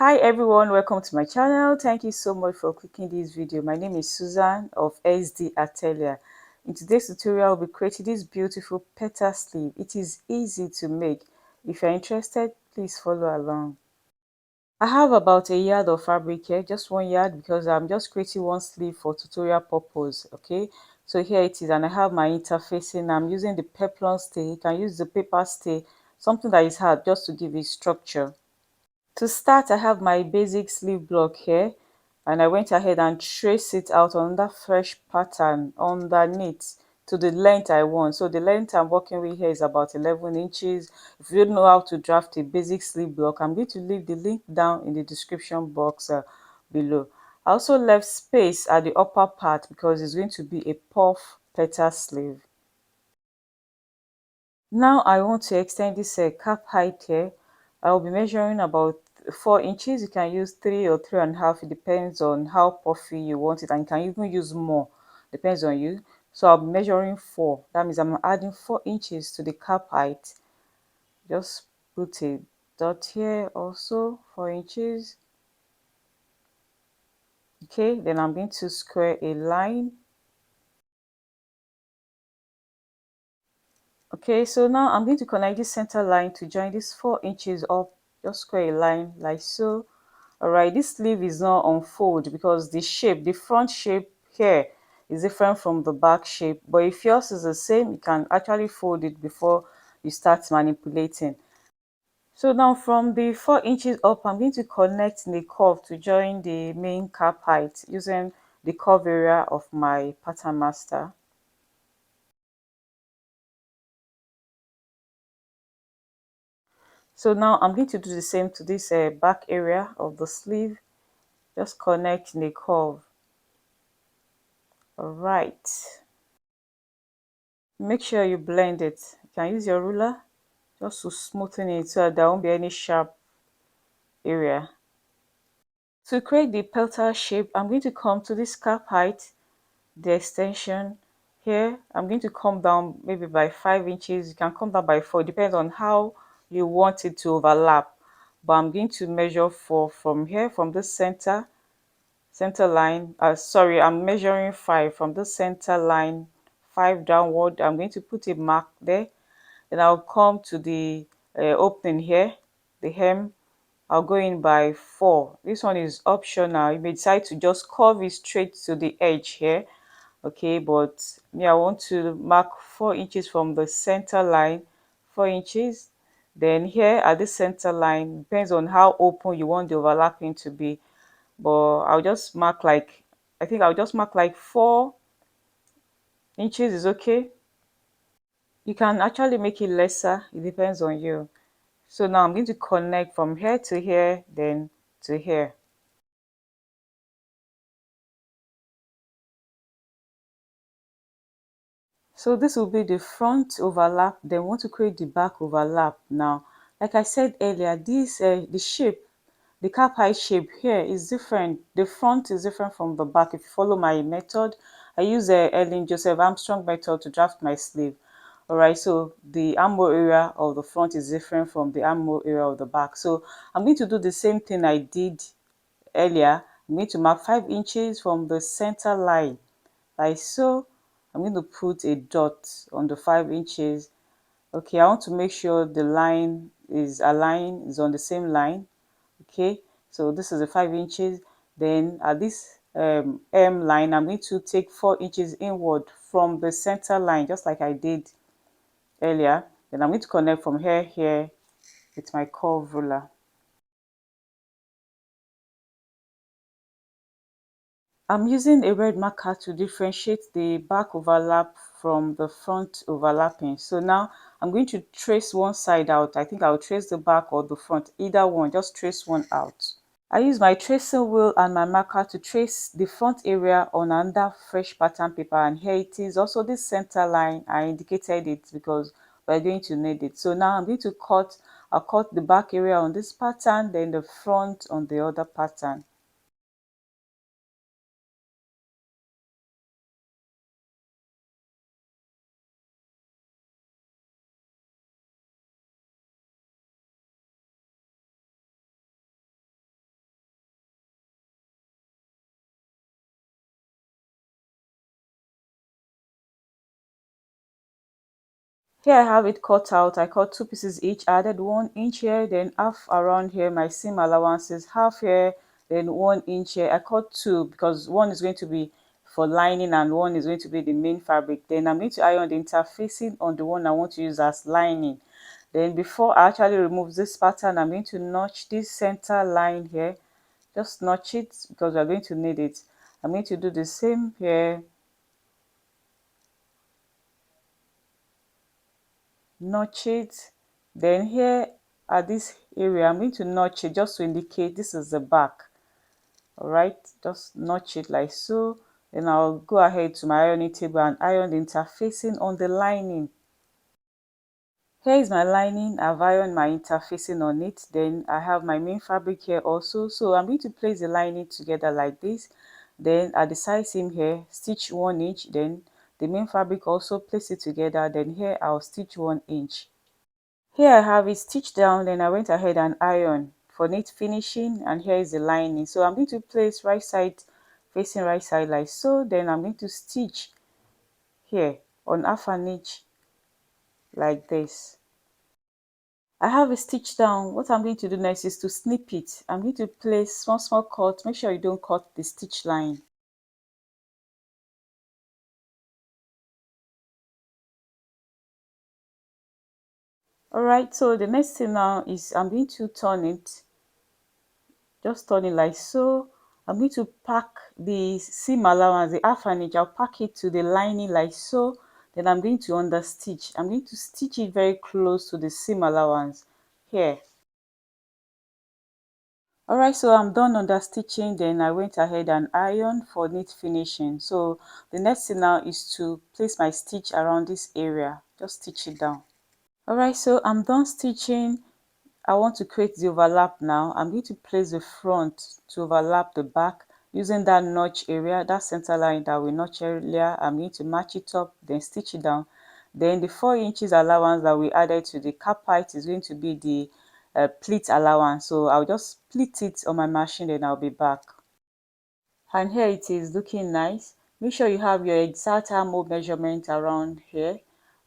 Hi everyone, welcome to my channel. Thank you so much for clicking this video. My name is Susan of SD Atelier. In today's tutorial, I'll be creating this beautiful petal sleeve. It is easy to make. If you're interested, please follow along. I have about a yard of fabric here, just 1 yard, because I'm just creating one sleeve for tutorial purpose. Okay, so here it is, and I have my interfacing. I'm using the peplon stay. You can use the paper stay, something that is hard, just to give it structure. To start, I have my basic sleeve block here, and I went ahead and traced it out on that fresh pattern underneath to the length I want. So the length I'm working with here is about 11 inches. If you don't know how to draft a basic sleeve block, I'm going to leave the link down in the description box below. I also left space at the upper part because it's going to be a puff petal sleeve. Now I want to extend this cap height here. I'll be measuring about 4 inches. You can use 3 or 3.5. It depends on how puffy you want it, and you can even use more. Depends on you. So I'll be measuring 4. That means I'm adding 4 inches to the cap height. Just put a dot here also, 4 inches. Okay, then I'm going to square a line. Okay, so now I'm going to connect this center line to join this 4 inches up. Just square a line like so. Alright, this sleeve is not unfold because the shape, the front shape here is different from the back shape. But if yours is the same, you can actually fold it before you start manipulating. So now from the 4 inches up, I'm going to connect the curve to join the main cap height using the curve area of my pattern master. So now I'm going to do the same to this back area of the sleeve. Just connect the curve. All right. Make sure you blend it. You can use your ruler just to smoothen it so that there won't be any sharp area. To create the petal shape, I'm going to come to this cap height, the extension here. I'm going to come down maybe by 5 inches. You can come down by 4. It depends on how you want it to overlap. But I'm going to measure 4 from here, from the center line. Sorry, I'm measuring 5 from the center line, 5 downward. I'm going to put a mark there. Then I'll come to the opening here, the hem. I'll go in by 4. This one is optional. You may decide to just curve it straight to the edge here. Okay, but me, I want to mark 4 inches from the center line, 4 inches. Then here at the center line, depends on how open you want the overlapping to be. But I'll just mark like, I think I'll just mark like 4 inches is okay. You can actually make it lesser. It depends on you. So now I'm going to connect from here to here, then to here. So this will be the front overlap. Then we want to create the back overlap. Now, like I said earlier, this the shape, the cap height shape here is different. The front is different from the back. If you follow my method, I use a Ellen Joseph Armstrong method to draft my sleeve. Alright, so the armhole area of the front is different from the armhole area of the back. So I'm going to do the same thing I did earlier. I'm going to mark 5 inches from the center line like so. I'm going to put a dot on the 5 inches. Okay, I want to make sure the line is aligned, is on the same line. Okay, so this is the 5 inches. Then at this M line, I'm going to take 4 inches inward from the center line, just like I did earlier. Then I'm going to connect from here with my curve ruler. I'm using a red marker to differentiate the back overlap from the front overlapping. So now I'm going to trace one side out. I think I'll trace the back or the front, either one, just trace one out. I use my tracing wheel and my marker to trace the front area on another fresh pattern paper, and here it is. Also this center line, I indicated it because we're going to need it. So now I'm going to I'll cut the back area on this pattern, then the front on the other pattern. Here I have it cut out. I cut two pieces each, added 1 inch here, then half around here, my seam allowances, half here, then 1 inch here. I cut two because one is going to be for lining and one is going to be the main fabric. Then I'm going to iron the interfacing on the one I want to use as lining. Then before I actually remove this pattern, I'm going to notch this center line here. Just notch it because we're going to need it. I'm going to do the same here. Notch it. Then here at this area I'm going to notch it just to indicate this is the back. All right, just notch it like so. Then I'll go ahead to my ironing table and iron the interfacing on the lining. Here is my lining. I've ironed my interfacing on it. Then I have my main fabric here also, so I'm going to place the lining together like this. Then at the side seam here, stitch 1 inch. Then the main fabric, also place it together. Then here I'll stitch 1 inch. Here I have it stitched down, then I went ahead and iron for neat finishing, and here is the lining. So I'm going to place right side facing right side like so. Then I'm going to stitch here on 1/2 inch like this. I have it stitched down. What I'm going to do next is to snip it. I'm going to place small cut. Make sure you don't cut the stitch line. Alright, so the next thing now is I'm going to turn it, just turn it like so. I'm going to pack the seam allowance, the 1/2 inch. I'll pack it to the lining like so. Then I'm going to understitch. I'm going to stitch it very close to the seam allowance here. Alright, so I'm done understitching. Then I went ahead and ironed for neat finishing. So the next thing now is to place my stitch around this area. Just stitch it down. Alright, so I'm done stitching. I want to create the overlap now. I'm going to place the front to overlap the back using that notch area, that center line that we notched earlier. I'm going to match it up, then stitch it down. Then the 4 inches allowance that we added to the cap height is going to be the pleat allowance. So I'll just pleat it on my machine, then I'll be back. And here it is looking nice. Make sure you have your exact armhole measurement around here.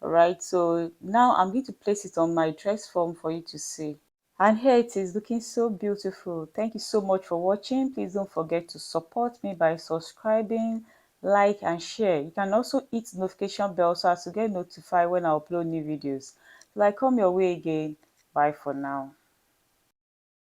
Alright, so now I'm going to place it on my dress form for you to see. And here it is looking so beautiful. Thank you so much for watching. Please don't forget to support me by subscribing, like and share. You can also hit the notification bell so as to get notified when I upload new videos. Till I come your way again. Bye for now.